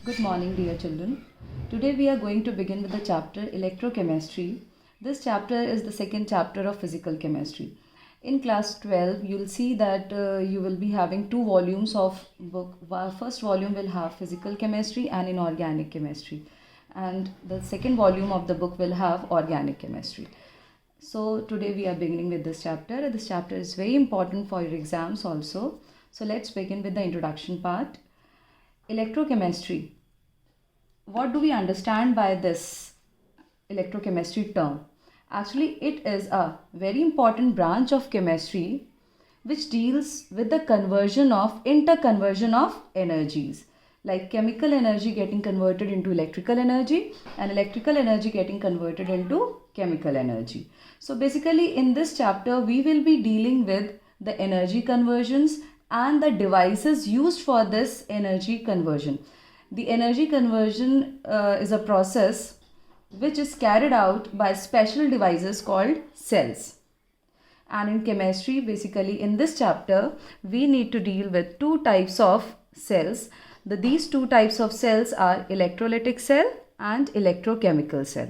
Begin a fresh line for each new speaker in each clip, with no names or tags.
Good morning, dear children. Today we are going to begin with the chapter Electrochemistry. This chapter is the second chapter of physical chemistry. In class 12, you'll see that you will be having two volumes of book. First volume will have physical chemistry and inorganic chemistry, and the second volume of the book will have organic chemistry. So today we are beginning with this chapter. This chapter is very important for your exams also. So let's begin with the introduction part. Electrochemistry. What do we understand by this electrochemistry term? Actually, it is a very important branch of chemistry which deals with the interconversion of energies, like chemical energy getting converted into electrical energy and electrical energy getting converted into chemical energy. So basically in this chapter we will be dealing with the energy conversions and the devices used for this energy conversion. The energy conversion is a process which is carried out by special devices called cells. And in chemistry, basically in this chapter, we need to deal with two types of cells. These two types of cells are electrolytic cell and electrochemical cell.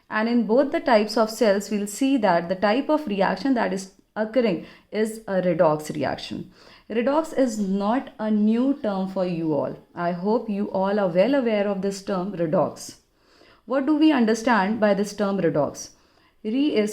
And in both the types of cells, we'll see that the type of reaction that is occurring is a redox reaction. Redox is not a new term for you all. I hope you all are well aware of this term redox. What do we understand by this term redox? RED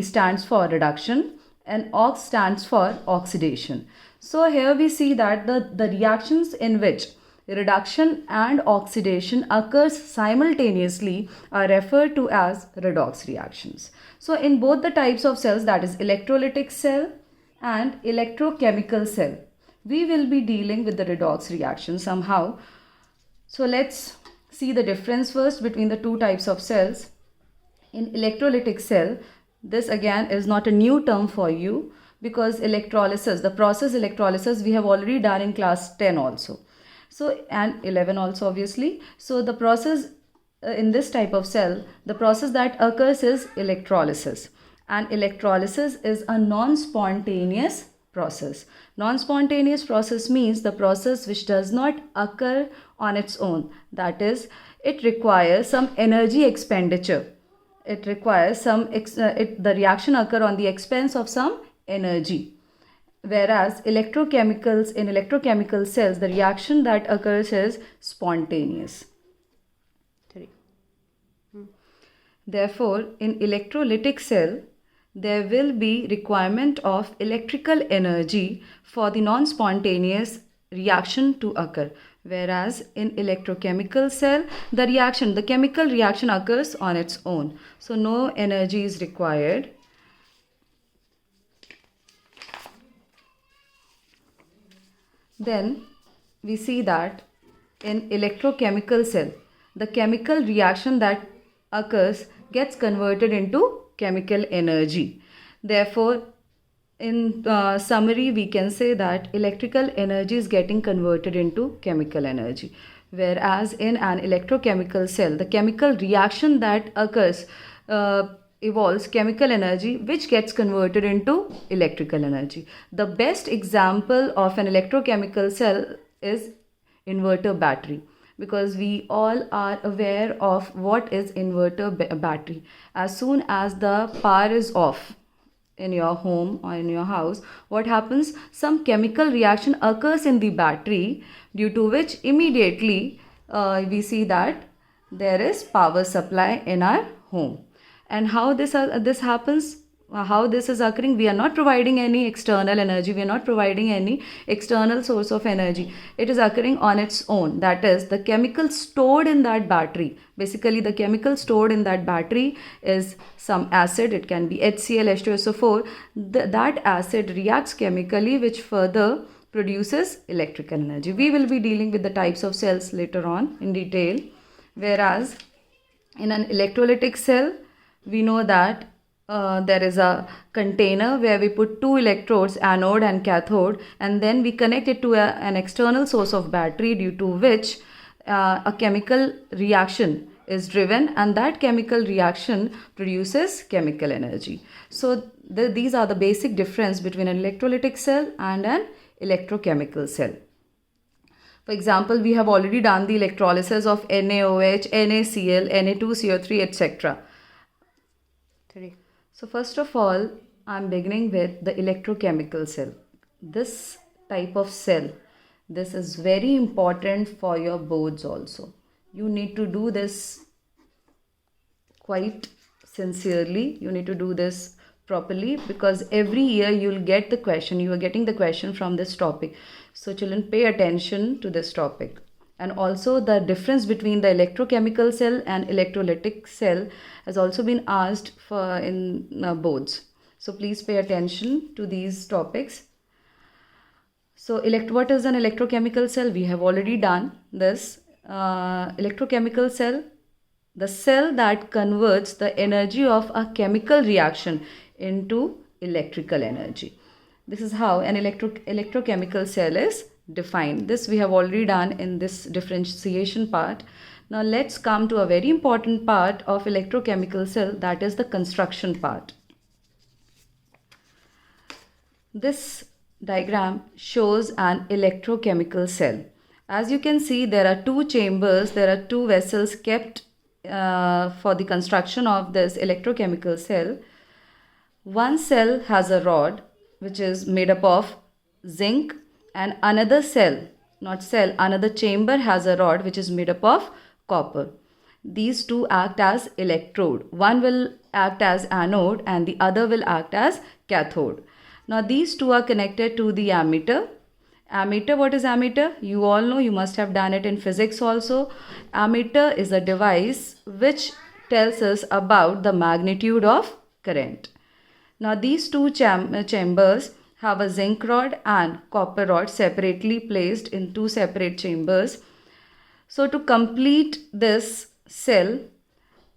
stands for reduction and ox stands for oxidation. So here we see that the reactions in which reduction and oxidation occurs simultaneously are referred to as redox reactions. So in both the types of cells, that is electrolytic cell and electrochemical cell, we will be dealing with the redox reaction somehow. So let's see the difference first between the two types of cells. In electrolytic cell, this again is not a new term for you because electrolysis, the process electrolysis, we have already done in class 10 also. So, and 11 also obviously. So the process in this type of cell, the process that occurs is electrolysis. And electrolysis is a non-spontaneous process. Non-spontaneous process means the process which does not occur on its own. That is, it requires some energy expenditure. It requires the reaction occur on the expense of some energy. Whereas in electrochemical cells, the reaction that occurs is spontaneous. Therefore, in electrolytic cell, there will be requirement of electrical energy for the non-spontaneous reaction to occur. Whereas in electrochemical cell, the chemical reaction occurs on its own. So no energy is required. Then we see that in electrochemical cell, the chemical reaction that occurs gets converted into chemical energy. Therefore, in summary, we can say that electrical energy is getting converted into chemical energy. Whereas in an electrochemical cell, the chemical reaction that occurs evolves chemical energy which gets converted into electrical energy. The best example of an electrochemical cell is inverter battery, because we all are aware of what is inverter battery. As soon as the power is off in your home or in your house, what happens? Some chemical reaction occurs in the battery, due to which immediately we see that there is power supply in our home. And how this happens, how this is occurring, we are not providing any external energy, we are not providing any external source of energy. It is occurring on its own. That is, the chemical stored in that battery, basically the chemical stored in that battery is some acid. It can be HCl, H2SO4. That acid reacts chemically, which further produces electrical energy. We will be dealing with the types of cells later on in detail. Whereas in an electrolytic cell, we know that there is a container where we put two electrodes, anode and cathode, and then we connect it to an external source of battery, due to which a chemical reaction is driven, and that chemical reaction produces chemical energy. So these are the basic difference between an electrolytic cell and an electrochemical cell. For example, we have already done the electrolysis of NaOH, NaCl, Na2CO3, etc. So first of all, I'm beginning with the electrochemical cell. This type of cell, this is very important for your boards also. You need to do this quite sincerely. You need to do this properly, because every year you'll get the question, you are getting the question from this topic. So children, pay attention to this topic. And also the difference between the electrochemical cell and electrolytic cell has also been asked for in boards. So please pay attention to these topics. So what is an electrochemical cell? We have already done this. Electrochemical cell, the cell that converts the energy of a chemical reaction into electrical energy. This is how an electrochemical cell is defined. This we have already done in this differentiation part. Now let's come to a very important part of electrochemical cell, that is the construction part. This diagram shows an electrochemical cell. As you can see, there are two chambers, there are two vessels kept for the construction of this electrochemical cell. One cell has a rod which is made up of zinc, and another another chamber has a rod which is made up of copper. These two act as electrode. One will act as anode and the other will act as cathode. Now these two are connected to the ammeter. Ammeter, what is ammeter? You all know, you must have done it in physics also. Ammeter is a device which tells us about the magnitude of current. Now these two chambers have a zinc rod and copper rod separately placed in two separate chambers. So to complete this cell,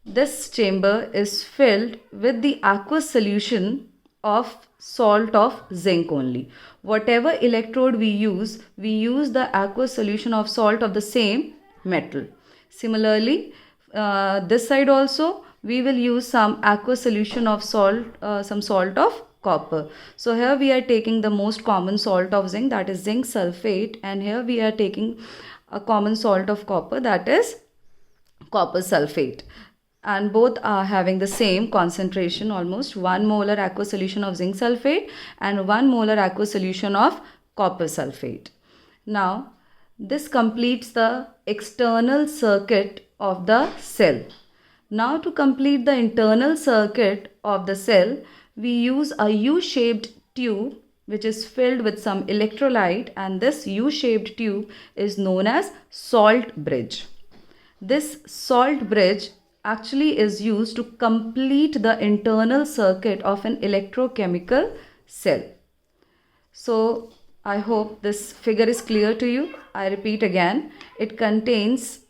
this chamber is filled with the aqueous solution of salt of zinc only. Whatever electrode we use the aqueous solution of salt of the same metal. Similarly, this side also we will use some aqueous solution of salt, some salt of copper. So here we are taking the most common salt of zinc, that is zinc sulfate, and here we are taking a common salt of copper, that is copper sulfate. And both are having the same concentration, almost 1 molar aqueous solution of zinc sulfate and 1 molar aqueous solution of copper sulfate. Now this completes the external circuit of the cell. Now to complete the internal circuit of the cell, we use a U-shaped tube which is filled with some electrolyte, and this U-shaped tube is known as salt bridge. This salt bridge actually is used to complete the internal circuit of an electrochemical cell. So I hope this figure is clear to you. I repeat again, it contains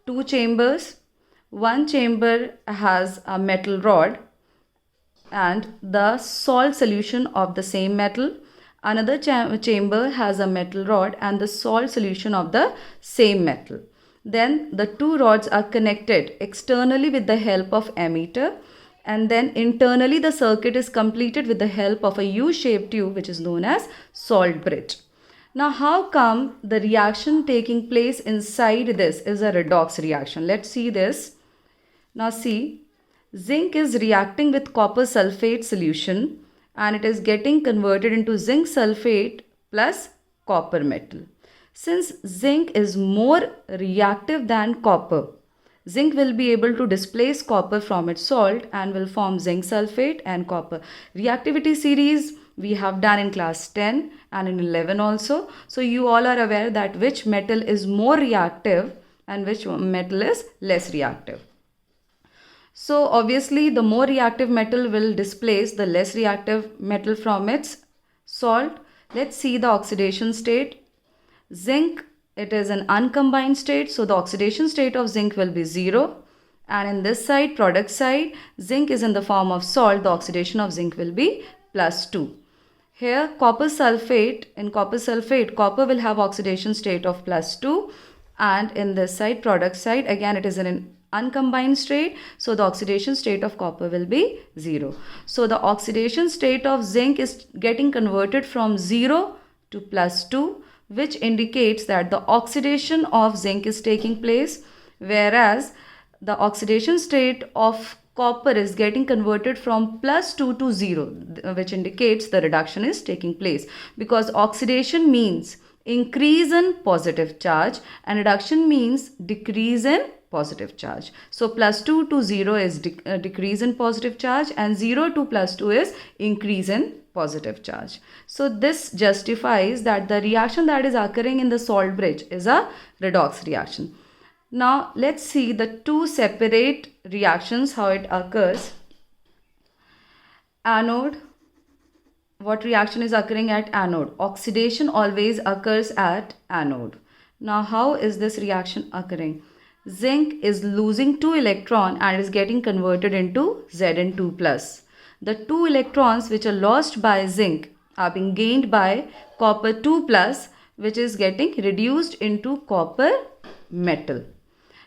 two chambers. One chamber has a metal rod and the salt solution of the same metal. Another chamber has a metal rod and the salt solution of the same metal. Then the two rods are connected externally with the help of ammeter, and then internally the circuit is completed with the help of a U-shaped tube which is known as salt bridge. Now how come the reaction taking place inside this is a redox reaction? Let's see this. Now see, zinc is reacting with copper sulfate solution and it is getting converted into zinc sulfate plus copper metal. Since zinc is more reactive than copper, zinc will be able to displace copper from its salt and will form zinc sulfate and copper. Reactivity series we have done in class 10 and in 11 also. So you all are aware that which metal is more reactive and which metal is less reactive. So obviously the more reactive metal will displace the less reactive metal from its salt. Let's see the oxidation state. Zinc, it is an uncombined state, so the oxidation state of zinc will be 0. And in this side, product side, zinc is in the form of salt, the oxidation of zinc will be +2. Here copper sulfate, in copper sulfate, copper will have oxidation state of +2, and in this side, product side, again it is in an uncombined state, so the oxidation state of copper will be 0. So the oxidation state of zinc is getting converted from 0 to +2, which indicates that the oxidation of zinc is taking place, whereas the oxidation state of copper is getting converted from +2 to 0, which indicates the reduction is taking place, because oxidation means increase in positive charge and reduction means decrease in positive charge. So +2 to 0 is decrease in positive charge and 0 to +2 is increase in positive charge. So this justifies that the reaction that is occurring in the salt bridge is a redox reaction. Now let's see the two separate reactions, how it occurs. Anode. What reaction is occurring at anode? Oxidation always occurs at anode. Now how is this reaction occurring? Zinc is losing 2 electrons and is getting converted into Zn2+. The 2 electrons which are lost by zinc are being gained by copper 2+, which is getting reduced into copper metal.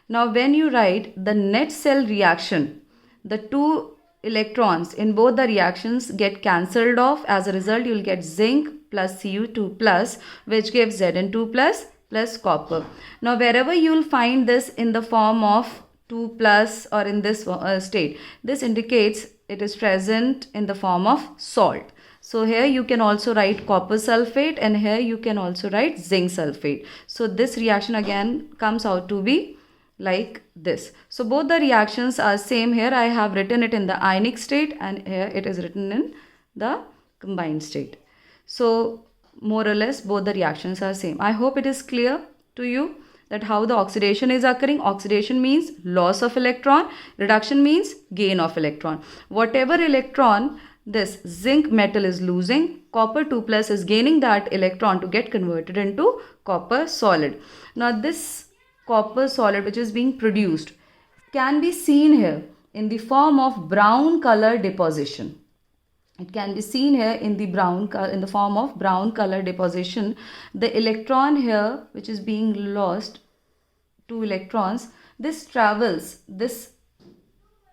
Now when you write the net cell reaction, the 2 electrons in both the reactions get cancelled off. As a result, you will get zinc plus Cu2+, which gives Zn2+ plus copper. Now wherever you will find this in the form of 2+ or in this state, this indicates it is present in the form of salt. So here you can also write copper sulfate and here you can also write zinc sulfate. So this reaction again comes out to be like this. So both the reactions are same. Here I have written it in the ionic state and here it is written in the combined state. So more or less both the reactions are same. I hope it is clear to you that how the oxidation is occurring. Oxidation means loss of electron, reduction means gain of electron. Whatever electron this zinc metal is losing, copper 2+ is gaining that electron to get converted into copper solid. Now this copper solid which is being produced can be seen here in the form of brown color deposition. It can be seen here in the form of brown color deposition. The electron here which is being lost, 2 electrons, this travels this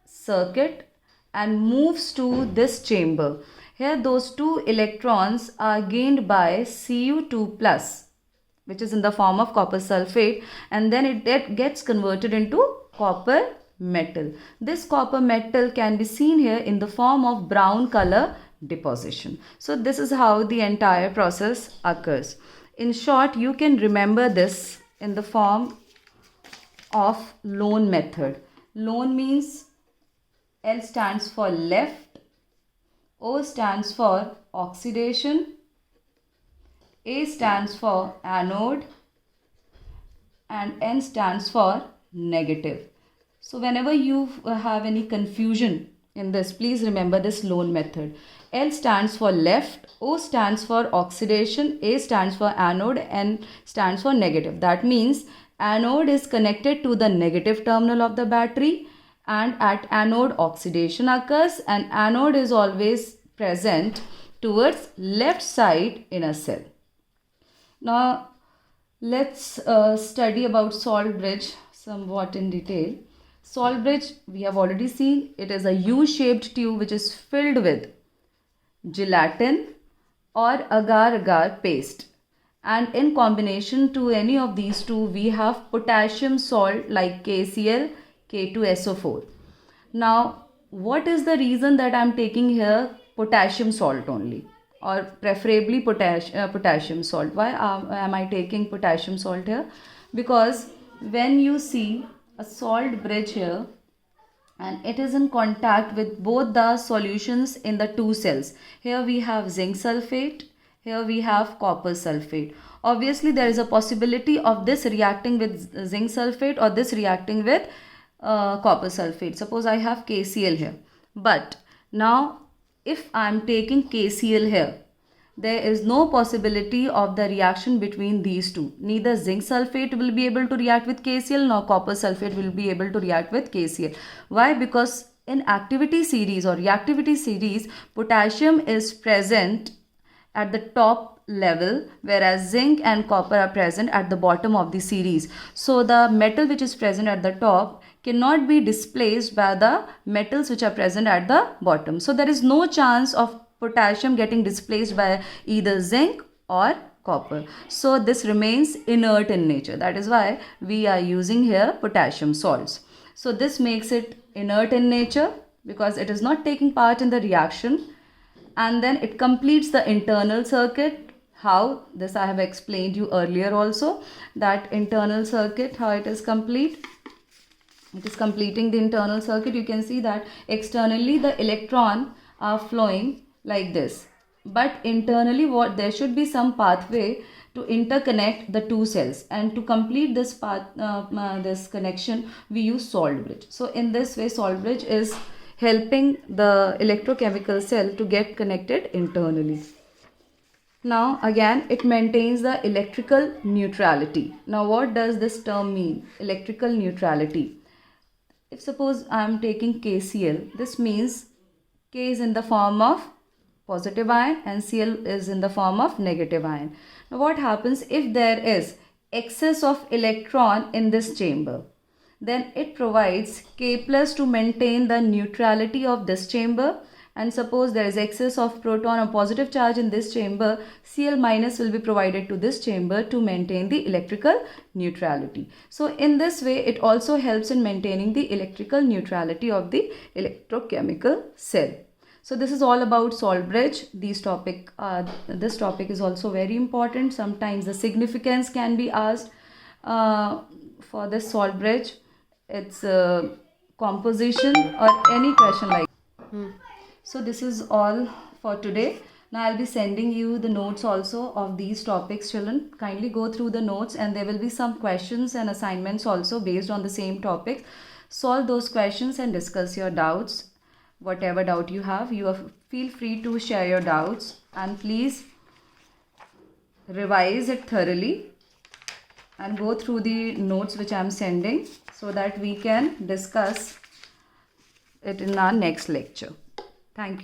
circuit and moves to this chamber. Here those 2 electrons are gained by Cu2+, which is in the form of copper sulfate, and then it gets converted into copper metal. This copper metal can be seen here in the form of brown color deposition. So this is how the entire process occurs. In short, you can remember this in the form of Lone method. Lone means L stands for left, O stands for oxidation, A stands for anode and N stands for negative. So whenever you have any confusion in this, please remember this Lone method. L stands for left, O stands for oxidation, A stands for anode, N stands for negative. That means anode is connected to the negative terminal of the battery and at anode oxidation occurs and anode is always present towards left side in a cell. Now let's study about salt bridge somewhat in detail. Salt bridge we have already seen, it is a U-shaped tube which is filled with gelatin or agar-agar paste, and in combination to any of these two we have potassium salt like KCl, K2SO4. Now what is the reason that I am taking here potassium salt only, or preferably potassium salt? Why am I taking potassium salt here? Because when you see a salt bridge here and it is in contact with both the solutions in the two cells. Here we have zinc sulfate, here we have copper sulfate. Obviously there is a possibility of this reacting with zinc sulfate or this reacting with copper sulfate. Suppose I have KCl here, but now if I am taking KCl here, there is no possibility of the reaction between these two. Neither zinc sulfate will be able to react with KCl nor copper sulfate will be able to react with KCl. Why? Because in activity series or reactivity series, potassium is present at the top level, whereas zinc and copper are present at the bottom of the series. So the metal which is present at the top cannot be displaced by the metals which are present at the bottom. So there is no chance of potassium getting displaced by either zinc or copper. So this remains inert in nature. That is why we are using here potassium salts. So this makes it inert in nature because it is not taking part in the reaction, and then it completes the internal circuit. How? This I have explained you earlier also, that internal circuit, how it is complete. It is completing the internal circuit. You can see that externally the electron are flowing like this, but internally there should be some pathway to interconnect the two cells, and to complete this this connection we use salt bridge. So in this way salt bridge is helping the electrochemical cell to get connected internally. Now again, it maintains the electrical neutrality. Now what does this term mean? Electrical neutrality. If suppose I am taking KCl, this means K is in the form of positive ion and Cl is in the form of negative ion. Now what happens if there is excess of electron in this chamber? Then it provides K plus to maintain the neutrality of this chamber, and suppose there is excess of proton or positive charge in this chamber, Cl minus will be provided to this chamber to maintain the electrical neutrality. So in this way it also helps in maintaining the electrical neutrality of the electrochemical cell. So this is all about salt bridge. This topic is also very important. Sometimes the significance can be asked for this salt bridge, its composition, or any question like So this is all for today. Now I'll be sending you the notes also of these topics, children. Kindly go through the notes, and there will be some questions and assignments also based on the same topics. Solve those questions and discuss your doubts. Whatever doubt you have, feel free to share your doubts, and please revise it thoroughly and go through the notes which I am sending so that we can discuss it in our next lecture. Thank you.